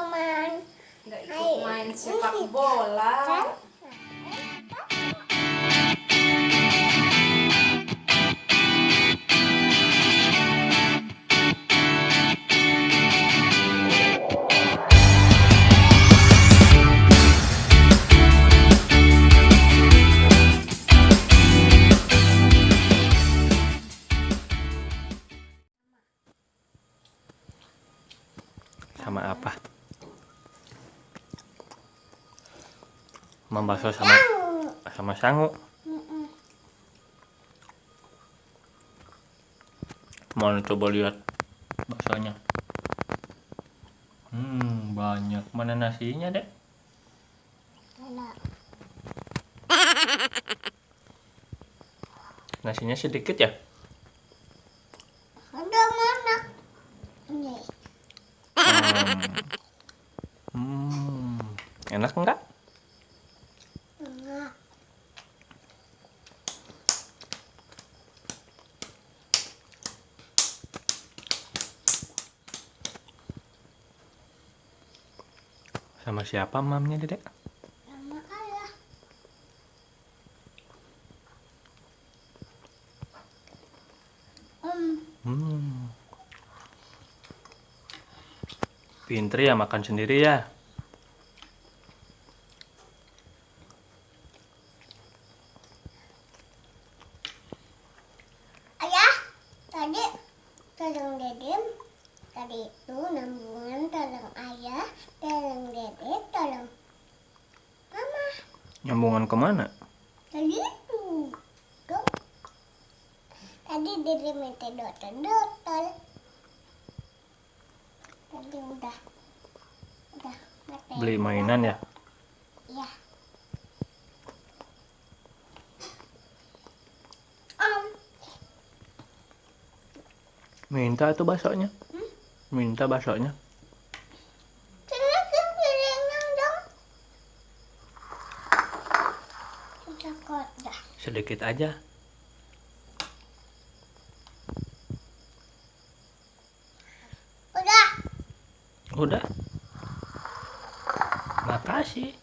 teman. Nggak ikut main sepak bola. Sama apa? Baso sama sangu. Mau coba lihat basonya. Banyak. Mana nasinya, Dek? Nasinya sedikit ya? Ada mana? Ini. Enak enggak? Enggak. Sama siapa mamnya, Dedek? Sama ayah. Pinter ya makan sendiri ya. Ayah, tadi tolong Dede. Tadi itu nambungan tolong ayah, tolong Dede, tolong mama. Nyambungan kemana? Tadi itu. Tuh. Tadi Dede minta dotol. Tadi udah. Beli mainan ya? Iya. Minta tuh basonya. Minta basonya. Silakan piringnya dong. Udah kok dah. Sedikit aja. Udah. Udah. Makasih.